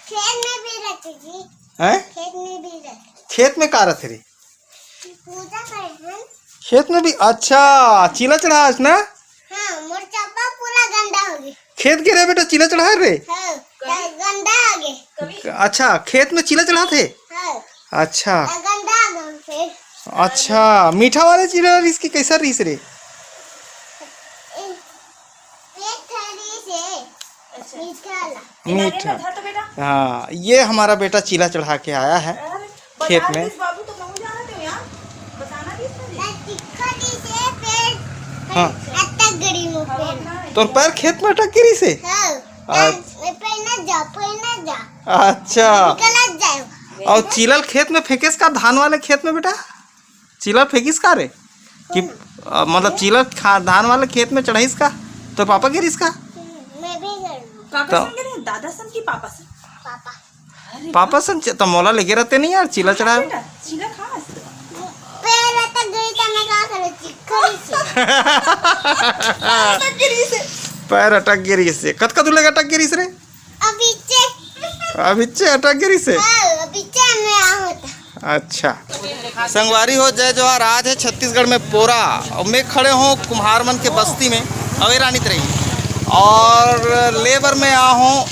खेत में भी रहते जी। हैं? खेत में भी रहते। खेत में का रथे रे? पूजा करे हैं। खेत में भी? अच्छा, चीला चढ़ा आज ना? हाँ, मोर चप्पा पूरा गंदा हो गया। खेत गिरे बेटा, चीला चढ़ा रे? हाँ, गंदा आ गया। अच्छा, खेत में चीला चढ़ा थे? हाँ, अच्छा गंदा आ गया फिर। अच्छा, मीठा वाले चीला रीस की कैसा रीस रे? एक थाली से मीठा ला। मीठा। हाँ, ये हमारा बेटा चीला चढ़ा के आया है खेत में। हाँ, तो पैर खेत में अटक गिरी से? अच्छा, और चीलल खेत में फेंकेस का? धान वाले खेत में बेटा चीलल फेंकिस का रे? कि मतलब चीलल धान वाले खेत में चढ़ाइस का? तो पापा गिरिस का? मैं भी तो दादा सन की पापा सन? पापा। पापा सन तो मोला लेके रहते नहीं यार चीला चढ़ा। चीला खा पैर अटक गई तो मैं क्या करूं? पैर अटक गिरी से? कत कद लेगा अटक गिरी से रे? अभी अटक गिरी से? में आ होता। अच्छा, संगवारी हो जय जोहार। आज है छत्तीसगढ़ में पोरा और मैं खड़े हूँ कुम्हार मन के बस्ती में अवे रानी रही और लेबर में आ हूँ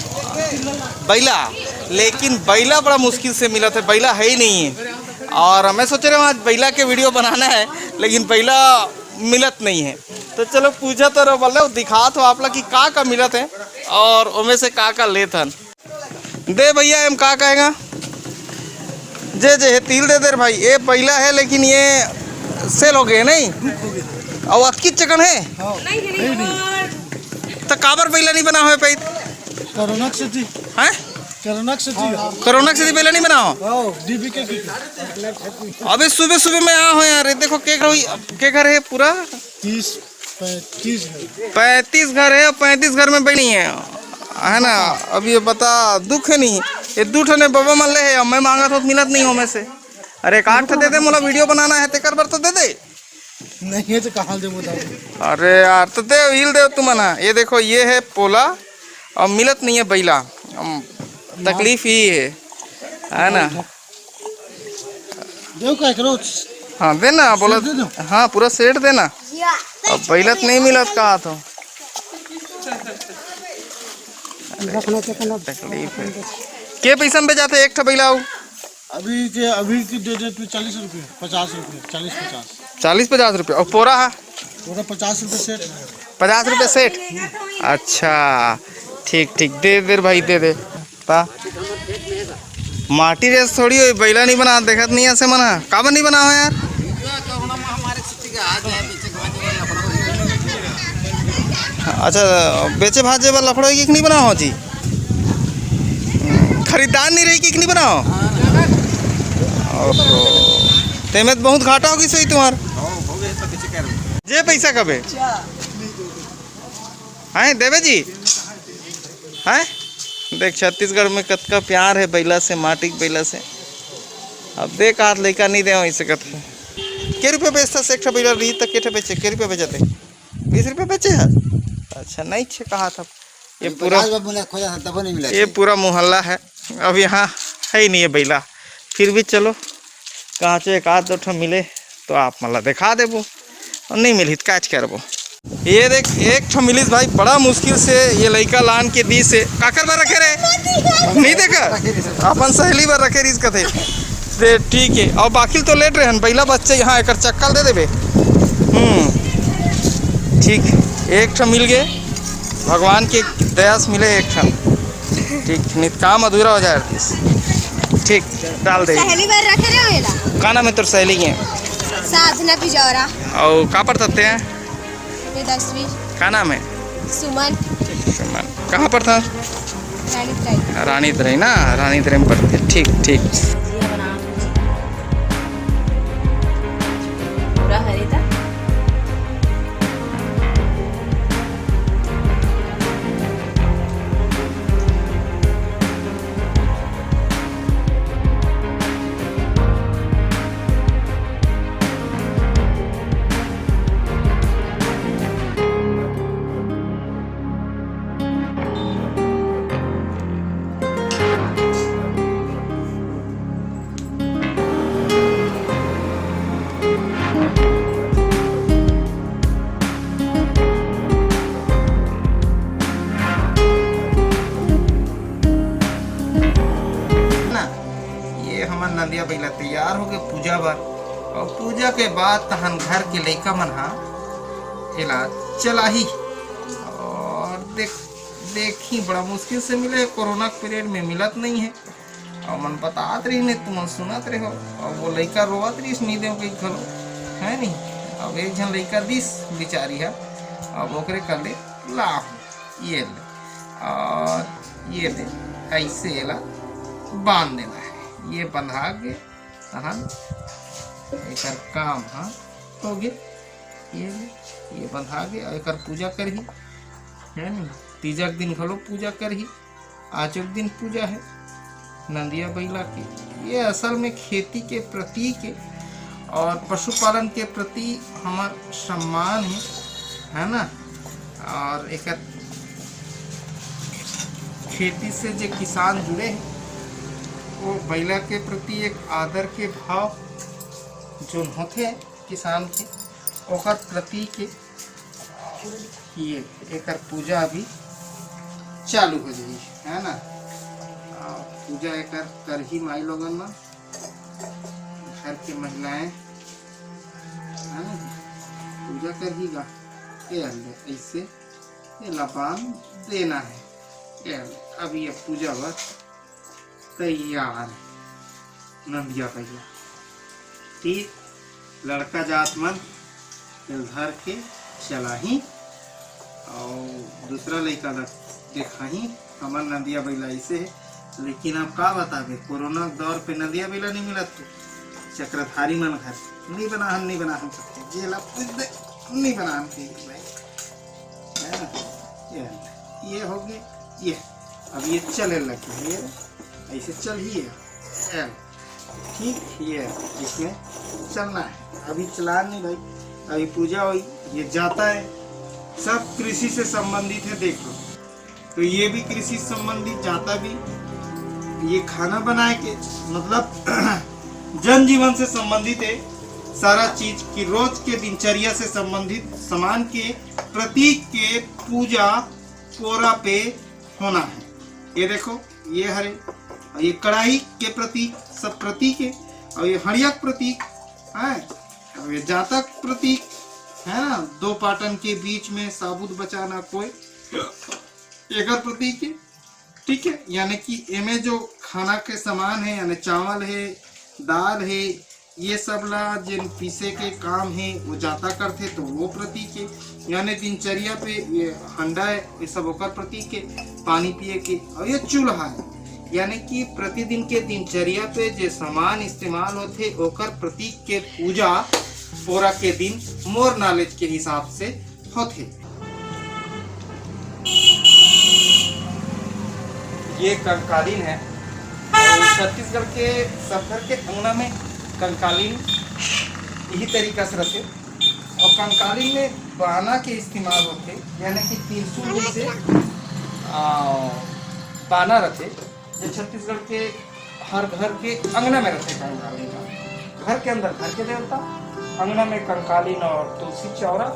बैला, लेकिन बैला बड़ा मुश्किल से मिला था, बैला है ही नहीं है। और मैं सोच रहा हूँ आज बैला के वीडियो बनाना है, लेकिन बैला मिलत नहीं है। तो चलो पूछा तो रहो, बोले दिखा तो आप लोग कि का मिलत है और उनमें से का लेत हन। दे भैया एम का कहेगा? जे जे है तिल दे दे भाई। ये बैला है लेकिन ये सेल हो गए नहीं और अतकी चकन है तो काबर बैला नहीं बना हुआ पैद? कोरोना से जी हैं? कोरोना से बैला नहीं बना हो? डीबी के अबे सुबह सुबह में आ हो यार। देखो के घर है पूरा 30-35 है। 35 घर है और 35 घर में बैली है ना। अब ये बता दुख है नहीं, ये दू ठने बाबा मान ले है। मैं मांगा तो मिलत नहीं हो में से। अरे काट दे दे, मोला वीडियो बनाना है तेकर बर तो दे दे। नहीं है तो कहाँ दे बता। अरे यार तो दे हिल दे तुम ना। ये देखो ये है पोला और मिलत नहीं है बैला, तकलीफ ही है ना। देव का करो। हाँ देना बोला, हाँ पूरा सेट देना। अब बैलत नहीं मिलत कहा तो तकलीफ है। के पैसा में जाते एक ठा बैला? अभी की दे दे तू 40 रुपये 50 रुपये 40-50 रुपये। और पोरा है पूरा 50 रुपये सेट। 50 रुपये सेट? अच्छा ठीक दे दे भाई दे दे। माटी रेस थोड़ी हो, बैला नहीं बना देखत नहीं ऐसे मना काबर नहीं बना हो यार? अच्छा बेचे भाजे वाला लफड़ा की नहीं बना हो जी? खरीदार नहीं रही कि नहीं बनाओ? ओहो, तेमें बहुत घाटा होगी सही तुम्हार। जे पैसा कबे हैं देवे जी हैं? देख छत्तीसगढ़ में कतका प्यार है बैला से, माटी के बैला से। अब देख हाथ लड़का नहीं दे ऐसे कत के रुपये बेचता से? एक बैला रही तक के बेचे के रुपये बेचते? 20 रुपये बेचे है? अच्छा नहीं छे कहा था। ये पूरा मोहल्ला है, अब यहाँ है ही नहीं है बैला। फिर भी चलो कहाँ से एक आध दो ठो मिले तो आप मतलब दिखा देबो, और नहीं मिली तो कैच करबो। ये देख एक ठो मिलिस भाई, बड़ा मुश्किल से ये लड़का लान के दी से काकर बार रखे रे नहीं देखा अपन सहेली बार रखे रिस कथे दे। ठीक है, और बाकी तो लेट रहे हैं बैला बच्चे यहाँ एक चक्कर दे देबे। ठीक, एक ठो मिल गए, भगवान की दया से मिले एक ठो। ठीक, नहीं काम अधूरा हो जाए। ठीक डाल दे। सहेली बार रखे रे होला का नाम है तोर सहेली के? साधना पिजौरा। और का पढ़ते हैं? 10वीं। का नाम है? सुमन। सुमन कहाँ पर था? रानी तराई ना, रानी तराई में पढ़ते। ठीक नंदिया बैला तैयार हो गए पूजा बर। और पूजा के बाद तहन घर के लइका मन हा एला चला ही। और देखी बड़ा मुश्किल से मिले, कोरोना पीरियड में मिलत नहीं है। और मन बतात रही ने तुम सुनत रहे हो। और वो लइका रोवत रही नहीं दे कहीं खलो है नहीं। अब एक जन लइका दिस बिचारी है। अब ओकरे कर ले ला ये ले और ये ले ऐसे ला बांध देना है। ये बंधा के एक काम हाँ हो गया। ये बंधा के एक पूजा करही है नहीं। तीजक दिन खलो पूजा करही। आज एक दिन पूजा है नंदिया बैला की। ये असल में खेती के प्रतीक है और पशुपालन के प्रति हमार सम्मान है ना। और एक खेती से जो किसान जुड़े हैं वो बैला के प्रति एक आदर के भाव जो होते हैं किसान के ओकर प्रतीक ये एक पूजा अभी चालू हो जाए है ना। पूजा एक कर ही माई लोगन में घर के महिलाएं है ना पूजा कर ही गा। ऐसे ये लबान देना है। अब ये पूजा बस तैयार है नंदिया भैया। ठीक लड़का जात मन धर के चला ही और दूसरा लड़का देखा ही हमार नंदिया बैला ऐसे है। लेकिन अब का बताबे कोरोना दौर पे नंदिया बैला नहीं मिला तो चक्रधारी मन घर नहीं बना हम सकते ये ला नहीं बना हम है ना। ये हो गया ये अब ये चले लगे ये ऐसे चल ही है ठीक। ये इसमें चलना है अभी चला नहीं भाई। अभी पूजा हुई ये जाता है सब कृषि से संबंधित है। देख लो तो ये भी कृषि से संबंधित जाता भी। ये खाना बनाए के मतलब जनजीवन से संबंधित है सारा चीज की रोज के दिनचर्या से संबंधित सामान के प्रतीक के पूजा पोरा पे होना है। ये देखो ये हरे और ये कढ़ाई के प्रतीक सब प्रतीक है। और ये हड़ियक प्रतीक है और ये जातक प्रतीक है ना। दो पाटन के बीच में साबुत बचाना कोई एक प्रतीक है ठीक है। यानी कि इनमें जो खाना के सामान है यानी चावल है दाल है ये सब ला जिन पीसे के काम है वो जाता करते तो वो प्रतीक है। यानी दिनचर्या पे ये हंडा है ये सब ओकर प्रतीक है पानी पिए के। और ये चूल्हा है यानी कि प्रतिदिन के दिनचर्या पे जो सामान इस्तेमाल होते ओकर प्रतीक के पूजा पोरा के दिन मोर नॉलेज के हिसाब से होते। ये कंकालीन है छत्तीसगढ़ के सब घर के अंगना में कंकालीन यही तरीका से रखे। और कंकालीन में बाना के इस्तेमाल होते यानी कि त्रिशूल से बाना रखे जो छत्तीसगढ़ के हर घर के अंगना में रखे। कंकालीन का घर के अंदर घर के देवता अंगना में कंकालीन और तुलसी चौरा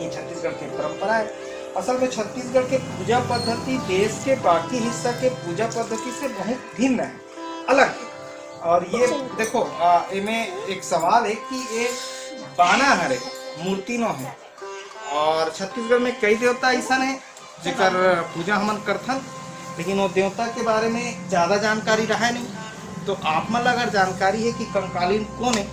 ये छत्तीसगढ़ की परंपरा है। असल में छत्तीसगढ़ के पूजा पद्धति देश के बाकी हिस्सा के पूजा पद्धति से बहुत भिन्न है अलग है। और ये देखो इनमें एक सवाल है कि ये बाना हरे मूर्ति नो है। और छत्तीसगढ़ में कई देवता ऐसा है जेकर पूजा हमन करथन लेकिन वो देवता के बारे में ज़्यादा जानकारी रहा नहीं। तो आप मन अगर जानकारी है कि कंकालीन कौन है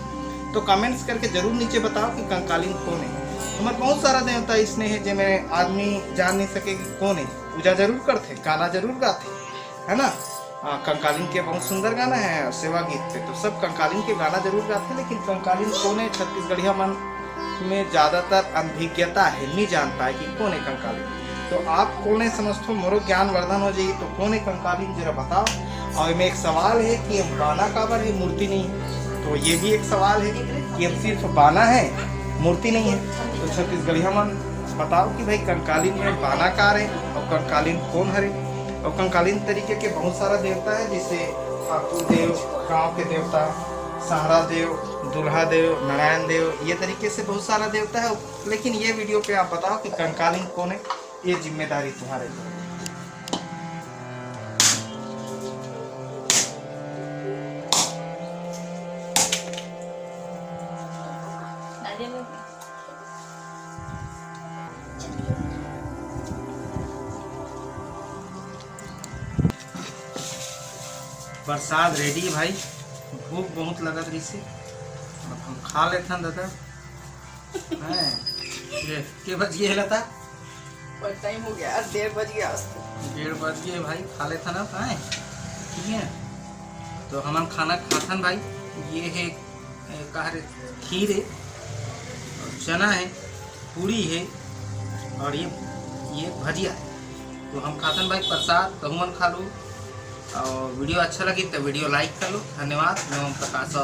तो कमेंट्स करके जरूर नीचे बताओ कि कंकालीन कौन है। हमारे बहुत सारा देवता इसने है जिनमें आदमी जान नहीं सके कि कौन है। पूजा जरूर करते गाना जरूर गाते है ना। कंकालीन के बहुत सुंदर गाना है और सेवा गीत पे तो सब कंकालीन के गाना जरूर गाते लेकिन कंकालीन कौन है छत्तीसगढ़िया मन में ज़्यादातर अनभिज्ञता है नहीं जान पाए कि कौन है कंकालीन। तो आप कौन है समझते हो मोरो ज्ञान वर्धन हो जाएगी तो कौन है कंकालीन जरा बताओ। और में एक सवाल है कि बाना काबर है मूर्ति नहीं है तो ये भी एक सवाल है कि हम सिर्फ बाना है मूर्ति नहीं है। तो छत्तीसगढ़िया मन बताओ कि भाई कंकालीन में बाना कार है और कंकालीन कौन हरे। और कंकालीन तरीके के बहुत सारा देवता है जैसे ठाकुर देव गांव के देवता सहारा देव दुल्हा देव नारायण देव ये तरीके से बहुत सारा देवता है। लेकिन ये वीडियो पे आप बताओ कि कंकालीन कौन है ये जिम्मेदारी तुम्हारे। प्रसादी में प्रसाद रेडी है भाई। भूख बहुत लगत रही से, अब हम खा लेते हैं दादा। हैं ये के बज गए लता? और टाइम हो गया, 1:30 बज गया। 1:30 बज गए भाई, खा लेते ना पाए। ठीक है, तो हम खाना खाथन भाई। ये है खीर है, चना है, पूरी है, और ये भजिया है। तो हम खातन भाई प्रसाद, तो हम खा लो। और वीडियो अच्छा लगी तो वीडियो लाइक कर लो। धन्यवाद। मैं ओम प्रकाश।